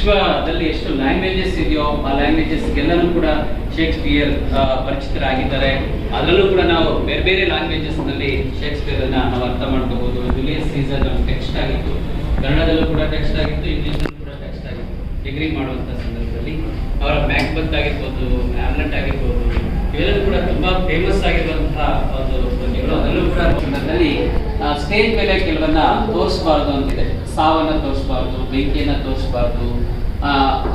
ವಿಶ್ವದಲ್ಲಿ ಎಷ್ಟು ಲ್ಯಾಂಗ್ವೇಜಸ್ ಇದೆಯೋ ಆ ಲ್ಯಾಂಗ್ವೇಜಸ್ಗೆಲ್ಲನೂ ಕೂಡ ಶೇಕ್ಸ್ಪಿಯರ್ ಪರಿಚಿತರಾಗಿದ್ದಾರೆ. ಅದರಲ್ಲೂ ಕೂಡ ನಾವು ಬೇರೆ ಬೇರೆ ಲ್ಯಾಂಗ್ವೇಜಸ್ ನಲ್ಲಿ ಶೇಕ್ಸ್ಪಿಯರ್ ಅನ್ನ ನಾವು ಅರ್ಥ ಮಾಡ್ಕೋಬಹುದು. ಜೂಲಿಯಸ್ ಸೀಸರ್ ಟೆಕ್ಸ್ಟ್ ಆಗಿತ್ತು, ಕನ್ನಡದಲ್ಲೂ ಕೂಡ ಟೆಕ್ಸ್ಟ್ ಆಗಿತ್ತು, ಇಂಗ್ಲಿಷ್ನಲ್ಲೂ ಕೂಡ ಟೆಕ್ಸ್ಟ್ ಆಗಿತ್ತು. ಡಿಗ್ರಿ ಮಾಡುವಂಥ ಸಂದರ್ಭದಲ್ಲಿ ಅವರ ಮ್ಯಾಕ್ಬೆತ್ ಆಗಿರ್ಬೋದು, ಹ್ಯಾಮ್ಲೆಟ್ ಆಗಿರ್ಬೋದು, ಇವೆಲ್ಲವೂ ಕೂಡ ತುಂಬಾ ಫೇಮಸ್ ಆಗಿರುವಂತಹ ಒಂದು ಕೃತಿಗಳು. ಅದರಲ್ಲೂ ಕೂಡ ಸಂದರ್ಭದಲ್ಲಿ ಸ್ಟೇಜ್ ಮೇಲೆ ಕೆಲವನ್ನ ತೋರಿಸಬಾರ್ದು ಅಂತಿದೆ, ಸಾವನ್ನ ತೋರಿಸಬಾರ್ದು, ಬೆಂಕಿಯನ್ನ ತೋರಿಸಬಾರ್ದು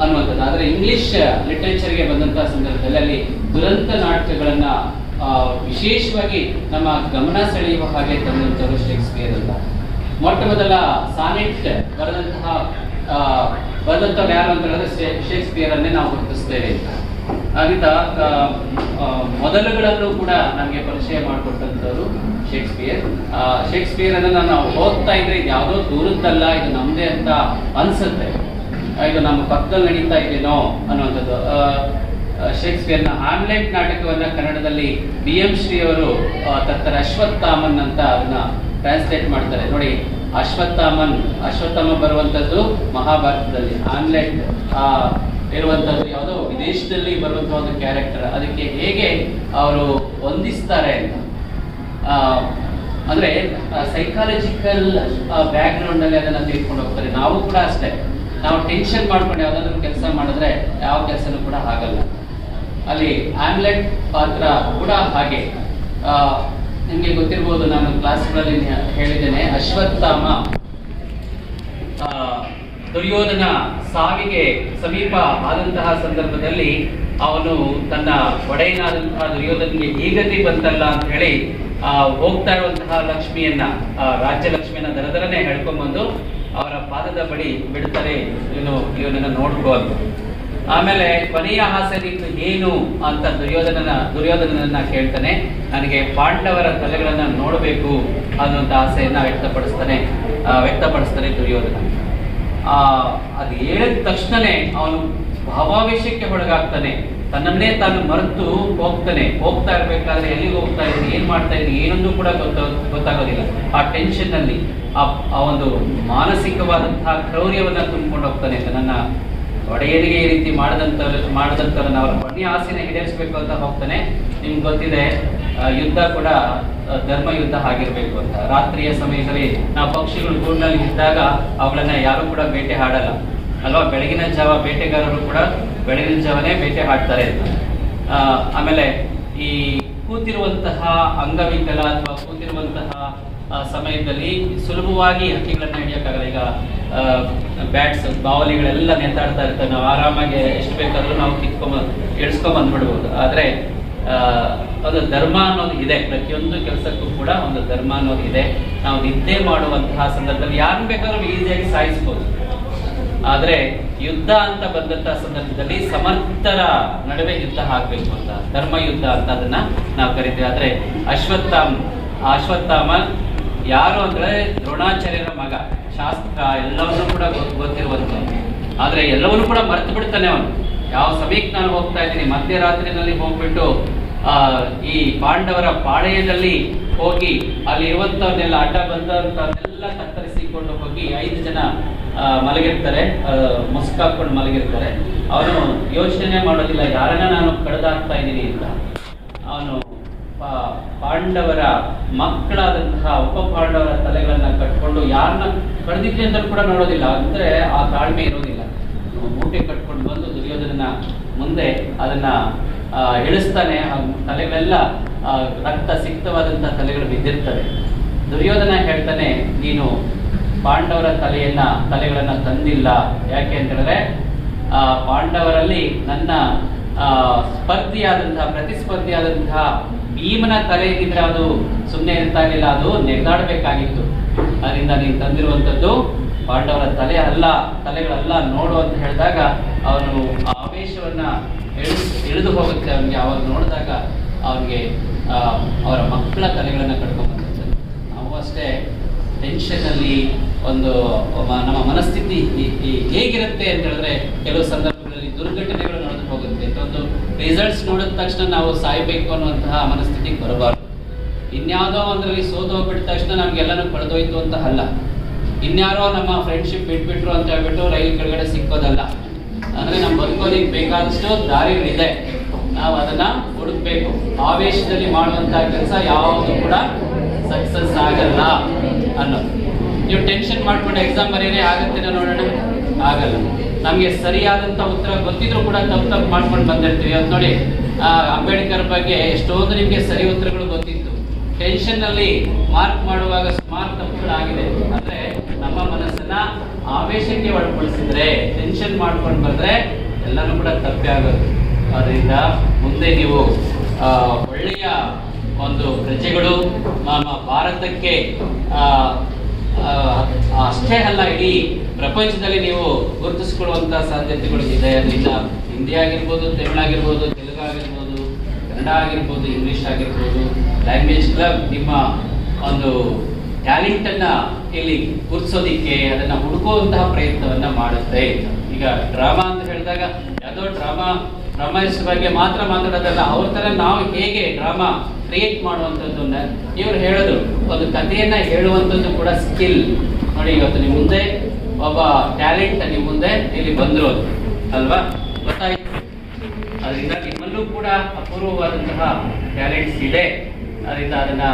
ಅನ್ನುವಂಥದ್ದು. ಆದರೆ ಇಂಗ್ಲಿಷ್ ಲಿಟರೇಚರ್ಗೆ ಬಂದಂತಹ ಸಂದರ್ಭದಲ್ಲಿ ಅಲ್ಲಿ ದುರಂತ ನಾಟಕಗಳನ್ನ ವಿಶೇಷವಾಗಿ ನಮ್ಮ ಗಮನ ಸೆಳೆಯುವ ಹಾಗೆ ತಂದಂಥವರು ಶೇಕ್ಸ್ಪಿಯರ್ ಅಂತ. ಮೊಟ್ಟ ಮೊದಲ ಸಾನೆಟ್ ಬರೆದಂಥವ್ರು ಯಾರು ಅಂತ ಹೇಳಿದ್ರೆ ಶೇಕ್ಸ್ಪಿಯರ್ ಅನ್ನೇ ನಾವು ಗುರುತಿಸ್ತೇವೆ. ಅದರಿಂದ ಮೊದಲುಗಳನ್ನು ಕೂಡ ನಮಗೆ ಪರಿಚಯ ಮಾಡಿಕೊಟ್ಟಂಥವ್ರು ಶೇಕ್ಸ್ಪಿಯರ್ ಅನ್ನ ನಾವು ಓದ್ತಾ ಇದ್ರೆ ಇದು ಯಾವುದೋ ದೂರದ್ದಲ್ಲ, ಇದು ನಮ್ಮದೇ ಅಂತ ಅನ್ಸುತ್ತೆ, ಇದು ನಮ್ಮ ಪಕ್ಕದಲ್ಲಿ ನಡೀತಾ ಇದೆಯೋ ಅನ್ನುವಂಥದ್ದು. ಶೇಕ್ಸ್ಪಿಯರ್ನ ಹ್ಯಾಮ್ಲೆಟ್ ನಾಟಕವನ್ನ ಕನ್ನಡದಲ್ಲಿ BM ಶ್ರೀ ಅವರು ತರ್ತಾರೆ. ಅಶ್ವತ್ಥಾಮನ್ ಅಂತ ಅದನ್ನ ಟ್ರಾನ್ಸ್ಲೇಟ್ ಮಾಡ್ತಾರೆ. ನೋಡಿ, ಅಶ್ವತ್ಥಾಮ ಬರುವಂಥದ್ದು ಮಹಾಭಾರತದಲ್ಲಿ, ಹ್ಯಾಮ್ಲೆಟ್ ಇರುವಂಥದ್ದು ಯಾವುದೋ ವಿದೇಶದಲ್ಲಿ ಬರುವಂತಹ ಒಂದು ಕ್ಯಾರೆಕ್ಟರ್. ಅದಕ್ಕೆ ಹೇಗೆ ಅವರು ಹೊಂದಿಸ್ತಾರೆ ಅಂತ ಅಂದ್ರೆ ಸೈಕಾಲಜಿಕಲ್ ಬ್ಯಾಕ್ ಗ್ರೌಂಡ್ ಅಲ್ಲಿ ಅದನ್ನ ತಿಳ್ಕೊಂಡು ಹೋಗ್ತಾರೆ. ನಾವು ಕೂಡ ಅಷ್ಟೇ, ನಾವು ಟೆನ್ಷನ್ ಮಾಡ್ಕೊಂಡು ಯಾವ್ದಾದ್ರು ಕೆಲಸ ಮಾಡಿದ್ರೆ ಯಾವ ಕೆಲಸನೂ ಕೂಡ ಆಗಲ್ಲ. ಅಲ್ಲಿ ಹ್ಯಾಮ್ಲೆಟ್ ಪಾತ್ರ ಕೂಡ ಹಾಗೆ. ನಿಮಗೆ ಗೊತ್ತಿರ್ಬೋದು, ನಾನು ಕ್ಲಾಸ್ಗಳಲ್ಲಿ ಹೇಳಿದ್ದೇನೆ, ಅಶ್ವತ್ಥಾಮ ದುರ್ಯೋಧನ ಸಾವಿಗೆ ಸಮೀಪ ಆದಂತಹ ಸಂದರ್ಭದಲ್ಲಿ ಅವನು ತನ್ನ ಒಡೆಯನಾದಂತಹ ದುರ್ಯೋಧನಿಗೆ ಈ ಗತಿ ಬಂತಲ್ಲ ಅಂತ ಹೇಳಿ ಹೋಗ್ತಾ ಇರುವಂತಹ ಲಕ್ಷ್ಮಿಯನ್ನ, ರಾಜ್ಯಲಕ್ಷ್ಮಿಯನ್ನ ದರದರನೆ ಹೇಳ್ಕೊಂಡ್ಬಂದು ಅವರ ಪಾದದ ಬಳಿ ಬಿಡ್ತಾರೆ, ಇವನನ್ನ ನೋಡ್ಕೋ ಅಂತ. ಆಮೇಲೆ ಕೊನೆಯ ಆಸೆ ಏನು ಅಂತ ದುರ್ಯೋಧನನ್ನ ಕೇಳ್ತಾನೆ. ನನಗೆ ಪಾಂಡವರ ತಲೆಗಳನ್ನ ನೋಡಬೇಕು ಅನ್ನುವಂಥ ಆಸೆಯನ್ನ ವ್ಯಕ್ತಪಡಿಸ್ತಾನೆ ದುರ್ಯೋಧನ. ಅದು ಹೇಳಿದ ತಕ್ಷಣನೇ ಅವನು ಭಾವಾವೇಶಕ್ಕೆ ಒಳಗಾಗ್ತಾನೆ, ತನ್ನನ್ನೇ ತಾನು ಮರೆತು ಹೋಗ್ತಾ ಇರ್ಬೇಕಾದ್ರೆ ಎಲ್ಲಿಗೆ ಹೋಗ್ತಾ ಇದ್ದೀನಿ, ಏನ್ ಮಾಡ್ತಾ ಇದ್ದೀನಿ, ಏನೊಂದು ಕೂಡ ಗೊತ್ತಾಗೋದಿಲ್ಲ. ಆ ಟೆನ್ಷನ್ ಅಲ್ಲಿ ಆ ಒಂದು ಮಾನಸಿಕವಾದಂತಹ ಕ್ರೌರ್ಯವನ್ನ ತುಂಬಿಕೊಂಡು ಹೋಗ್ತಾನೆ. ನನ್ನ ಒಡೆಯರಿಗೆ ಈ ರೀತಿ ಮಾಡದಂತವ್ರನ್ನ ಅವರ ಕೊನೆಯ ಆಸೆನ ಈಡೇರಿಸಬೇಕು ಅಂತ ಹೋಗ್ತಾನೆ. ನಿಮ್ಗೆ ಗೊತ್ತಿದೆ, ಯುದ್ಧ ಕೂಡ ಧರ್ಮ ಯುದ್ಧ ಆಗಿರ್ಬೇಕು ಅಂತ. ರಾತ್ರಿಯ ಸಮಯದಲ್ಲಿ ನಾವು ಪಕ್ಷಿಗಳು ಗೂಡಿನಲ್ಲಿ ಇದ್ದಾಗ ಅವುಗಳನ್ನ ಯಾರು ಕೂಡ ಬೇಟೆ ಆಡಲ್ಲ ಅಲ್ವಾ. ಬೆಳಗಿನ ಜಾವ ಬೇಟೆಗಾರರು ಕೂಡ ಬೆಳಗಿನ ಜಾವನೇ ಬೇಟೆ ಆಡ್ತಾರೆ ಅಂತ. ಆಮೇಲೆ ಈ ಕೂತಿರುವಂತಹ ಅಂಗವಿಕಲ ಅಥವಾ ಕೂತಿರುವಂತಹ ಸಮಯದಲ್ಲಿ ಸುಲಭವಾಗಿ ಹಕ್ಕಿಗಳನ್ನ ಹಿಡಿಯೋಕ್ಕಾಗಲ್ಲ. ಈಗ ಬ್ಯಾಟ್ಸ್, ಬಾವಲಿಗಳೆಲ್ಲ ನೇತಾಡ್ತಾ ಇರ್ತವೆ, ನಾವು ಆರಾಮಾಗಿ ಎಷ್ಟು ಬೇಕಾದ್ರೂ ನಾವು ಇಳಿಸ್ಕೊಂಡ್ ಬಂದ್ಬಿಡ್ಬೋದು. ಆದ್ರೆ ಒಂದು ಧರ್ಮ ಅನ್ನೋದು ಇದೆ, ಪ್ರತಿಯೊಂದು ಕೆಲಸಕ್ಕೂ ಕೂಡ ಒಂದು ಧರ್ಮ ಅನ್ನೋದು ಇದೆ. ನಾವು ನಿದ್ದೆ ಮಾಡುವಂತಹ ಸಂದರ್ಭದಲ್ಲಿ ಯಾರನ್ನು ಬೇಕಾದ್ರೂ ಈಸಿಯಾಗಿ ಸಾಯಿಸ್ಬೋದು. ಆದ್ರೆ ಯುದ್ಧ ಅಂತ ಬಂದಂತಹ ಸಂದರ್ಭದಲ್ಲಿ ಸಮರ್ಥರ ನಡುವೆ ಯುದ್ಧ ಆಗ್ಬೇಕು ಅಂತ, ಧರ್ಮ ಯುದ್ಧ ಅಂತ ಅದನ್ನ ನಾವು ಕರಿತೀವಿ. ಆದ್ರೆ ಅಶ್ವತ್ಥಾಮ ಯಾರು ಅಂದ್ರೆ ದ್ರೋಣಾಚಾರ್ಯರ ಮಗ, ಶಾಸ್ತ್ರ ಎಲ್ಲವನ್ನೂ ಕೂಡ ಗೊತ್ತಿರುವಂತ. ಆದ್ರೆ ಎಲ್ಲವನ್ನೂ ಕೂಡ ಮರೆತು ಬಿಡ್ತಾನೆ ಅವನು. ಯಾವ ಸಮಯಕ್ಕೆ ನಾನು ಹೋಗ್ತಾ ಇದ್ದೀನಿ, ಮಧ್ಯರಾತ್ರಿನಲ್ಲಿ ಹೋಗ್ಬಿಟ್ಟು ಈ ಪಾಂಡವರ ಪಾಳೆಯದಲ್ಲಿ ಹೋಗಿ ಅಲ್ಲಿ ಇರುವಂತವ್ರನ್ನೆಲ್ಲ ಅಡ್ಡ ಬಂದಂತವ್ರನ್ನೆಲ್ಲ ಕತ್ತರಿಸಿಕೊಂಡು ಹೋಗಿ 5 ಜನ ಮಲಗಿರ್ತಾರೆ, ಮುಸ್ಕಾಕೊಂಡು ಮಲಗಿರ್ತಾರೆ. ಅವನು ಯೋಚನೆ ಮಾಡೋದಿಲ್ಲ ಯಾರನ್ನ ನಾನು ಕಳೆದಾಗ್ತಾ ಇದ್ದೀನಿ ಅಂತ. ಅವನು ಪಾಂಡವರ ಮಕ್ಕಳಾದಂತಹ ಉಪಪಾಂಡವರ ತಲೆಗಳನ್ನ ಕಟ್ಕೊಂಡು ಯಾರನ್ನ ಕಳೆದಿದ್ದೆ ಅಂತ ಕೂಡ ನೋಡೋದಿಲ್ಲ. ಅಂದ್ರೆ ಆ ತಾಳ್ಮೆ ಇರೋದಿಲ್ಲ. ಮೂಟೆ ಕಟ್ಕೊಂಡು ಬಂದು ದುರ್ಯೋಧನನ ಮುಂದೆ ಅದನ್ನ ಇಳಿಸ್ತಾನೆ. ತಲೆಗಳೆಲ್ಲ ರಕ್ತ ಸಿಕ್ತವಾದಂತಹ ತಲೆಗಳು ಬಿದ್ದಿರ್ತವೆ. ದುರ್ಯೋಧನ ಹೇಳ್ತಾನೆ, ನೀನು ಪಾಂಡವರ ತಲೆಗಳನ್ನ ತಂದಿಲ್ಲ. ಯಾಕೆ ಅಂತ ಹೇಳಿದ್ರೆ ಪಾಂಡವರಲ್ಲಿ ನನ್ನ ಪ್ರತಿಸ್ಪರ್ಧಿಯಾದಂತಹ ಭೀಮನ ತಲೆ ಇದ್ರೆ ಅದು ಸುಮ್ಮನೆ ಇರ್ತಾ ಇರಲಿಲ್ಲ, ಅದು ನೆಗೆದಾಡಬೇಕಾಗಿತ್ತು. ಅದರಿಂದ ನೀನು ತಂದಿರುವಂಥದ್ದು ಪಾಂಡವರ ತಲೆಗಳಲ್ಲ ನೋಡು ಅಂತ ಹೇಳಿದಾಗ ಅವನು ಆವೇಶವನ್ನ ಇಳಿದು ಹೋಗುತ್ತೆ. ಅವನಿಗೆ ಅವಾಗ ನೋಡಿದಾಗ ಅವನಿಗೆ ಅವರ ಮಕ್ಕಳ ತಲೆಗಳನ್ನ ಕಟ್ಕೊಂಡು ಬಂದಿರ್ತಾರೆ. ನಾವು ಅಷ್ಟೇ ಟೆನ್ಷನ್ ಅಲ್ಲಿ ನಮ್ಮ ಮನಸ್ಥಿತಿ ಹೇಗಿರುತ್ತೆ ಅಂತ ಹೇಳಿದ್ರೆ ಕೆಲವು ಸಂದರ್ಭಗಳಲ್ಲಿ ದುರ್ಘಟನೆಗಳು ನಡೆದು ಹೋಗುತ್ತೆ. ಒಂದು ರಿಸಲ್ಟ್ಸ್ ನೋಡಿದ ತಕ್ಷಣ ನಾವು ಸಾಯ್ಬೇಕು ಅನ್ನುವಂತಹ ಮನಸ್ಥಿತಿಗೆ ಬರಬಾರ್ದು. ಇನ್ಯಾವುದೋ ಒಂದರಲ್ಲಿ ಸೋತು ಹೋಗ್ಬಿಟ್ಟ ತಕ್ಷಣ ನಮ್ಗೆಲ್ಲನೂ ಕಳೆದೋಯ್ತು ಅಂತ ಅಲ್ಲ. ಇನ್ಯಾರೋ ನಮ್ಮ ಫ್ರೆಂಡ್ಶಿಪ್ ಬಿಟ್ಬಿಟ್ರು ಅಂತ ಹೇಳ್ಬಿಟ್ಟು ರೈಲ್ ಕೆಳಗಡೆ ಸಿಕ್ಕೋದಲ್ಲ. ಅಂದ್ರೆ ನಮ್ಮ ಬದುಕೋದಿಕ್ಕೆ ಬೇಕಾದಷ್ಟು ದಾರಿಗಳಿದೆ, ನಾವು ಅದನ್ನ ಹುಡುಕ್ಬೇಕು. ಆವೇಶದಲ್ಲಿ ಮಾಡುವಂತಹ ಕೆಲಸ ಯಾವುದು ಕೂಡ ಸಕ್ಸಸ್ ಆಗಲ್ಲ ಅನ್ನೋದು. ನೀವು ಟೆನ್ಷನ್ ಮಾಡ್ಕೊಂಡು ಎಕ್ಸಾಮ್ ಬರೀರಿ ಆಗುತ್ತೆ ನೋಡೋಣ, ಆಗಲ್ಲ. ನಮಗೆ ಸರಿಯಾದಂತ ಉತ್ತರ ಗೊತ್ತಿದ್ರು ಕೂಡ ತಪ್ಪು ಮಾಡ್ಕೊಂಡು ಬಂದಿರ್ತೀವಿ. ಅದು ನೋಡಿ, ಅಂಬೇಡ್ಕರ್ ಬಗ್ಗೆ ಎಷ್ಟೊಂದು ನಿಮಗೆ ಸರಿ ಉತ್ತರಗಳು ಗೊತ್ತಿತ್ತು, ಟೆನ್ಷನ್ ನಲ್ಲಿ ಮಾರ್ಕ್ ಮಾಡುವಾಗ ಸುಮಾರು ತಪ್ಪುಗಳಾಗಿದೆ. ಅಂದ್ರೆ ನಮ್ಮ ಮನಸ್ಸನ್ನ ಆವೇಶಕ್ಕೆ ಒಳಪಡಿಸಿದ್ರೆ, ಟೆನ್ಷನ್ ಮಾಡ್ಕೊಂಡು ಬಂದ್ರೆ ಎಲ್ಲನೂ ಕೂಡ ತಪ್ಪೇ ಆಗೋದು. ಅದರಿಂದ ಮುಂದೆ ನೀವು ಒಳ್ಳೆಯ ಒಂದು ಪ್ರಜೆಗಳು ನಮ್ಮ ಭಾರತಕ್ಕೆ ಅಷ್ಟೇ ಅಲ್ಲ, ಇಡೀ ಪ್ರಪಂಚದಲ್ಲಿ ನೀವು ಗುರುತಿಸಿಕೊಳ್ಳುವಂತಹ ಸಾಧ್ಯತೆಗಳು ಇದೆ. ಅದರಿಂದ ಹಿಂದಿ ಆಗಿರ್ಬೋದು, ತಮಿಳು ಆಗಿರ್ಬೋದು, ತೆಲುಗು ಆಗಿರ್ಬೋದು, ಕನ್ನಡ ಆಗಿರ್ಬೋದು, ಇಂಗ್ಲಿಷ್ ಆಗಿರ್ಬೋದು, ಲ್ಯಾಂಗ್ವೇಜ್ ಕ್ಲಬ್ ನಿಮ್ಮ ಒಂದು ಟ್ಯಾಲೆಂಟ್ ಅನ್ನ ಇಲ್ಲಿ ಗುರುತಿಸೋದಿಕ್ಕೆ ಅದನ್ನ ಹುಡುಕುವಂತಹ ಪ್ರಯತ್ನವನ್ನ ಮಾಡುತ್ತೆ. ಈಗ ಡ್ರಾಮಾ ಅಂತ ಹೇಳಿದಾಗ ಯಾವುದೋ ಡ್ರಾಮಾಸ್ ಬಗ್ಗೆ ಮಾತ್ರ ಮಾತಾಡೋದಲ್ಲ, ಅವ್ರ ತರ ನಾವು ಹೇಗೆ ಡ್ರಾಮಾ ಕ್ರಿಯೇಟ್ ಮಾಡುವಂಥದ್ದನ್ನ ಇವ್ರು ಹೇಳೋದು, ಒಂದು ಕಥೆಯನ್ನ ಹೇಳುವಂಥದ್ದು ಕೂಡ ಸ್ಕಿಲ್. ನೋಡಿ, ಇವತ್ತು ನಿಮ್ಮ ಮುಂದೆ ಒಬ್ಬ ಟ್ಯಾಲೆಂಟ್ ನಿಮ್ಮ ಮುಂದೆ ಇಲ್ಲಿ ಬಂದ್ರು ಅಲ್ವಾ, ಗೊತ್ತಾಯ್ತು. ಅದರಿಂದ ನಿಮ್ಮಲ್ಲೂ ಕೂಡ ಅಪೂರ್ವವಾದಂತಹ ಟ್ಯಾಲೆಂಟ್ಸ್ ಇದೆ. ಅದರಿಂದ ಅದನ್ನ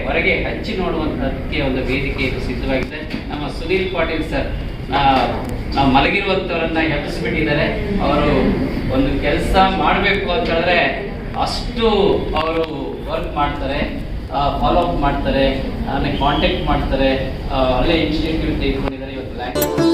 ಹೊರಗೆ ಹಂಚಿ ನೋಡುವಂತಹದಕ್ಕೆ ಒಂದು ವೇದಿಕೆ ಸಿದ್ಧವಾಗಿದೆ. ನಮ್ಮ ಸುನೀಲ್ ಪಾಟೀಲ್ ಸರ್ ನಾವು ಮಲಗಿರುವಂತವರನ್ನ ಎಬ್ಬಿಸ್ಬಿಟ್ಟಿದ್ದಾರೆ. ಅವರು ಒಂದು ಕೆಲಸ ಮಾಡಬೇಕು ಅಂತ ಹೇಳಿದ್ರೆ ಅಷ್ಟು ಅವರು ವರ್ಕ್ ಮಾಡ್ತಾರೆ, ಫಾಲೋ ಅಪ್ ಮಾಡ್ತಾರೆ, ಕಾಂಟ್ಯಾಕ್ಟ್ ಮಾಡ್ತಾರೆ, ಒಳ್ಳೆ ಇನ್ಸ್ಟಿಟ್ಯೂಟ್ ತೆಗೆದುಕೊಂಡಿದ್ದಾರೆ ಇವತ್ತು.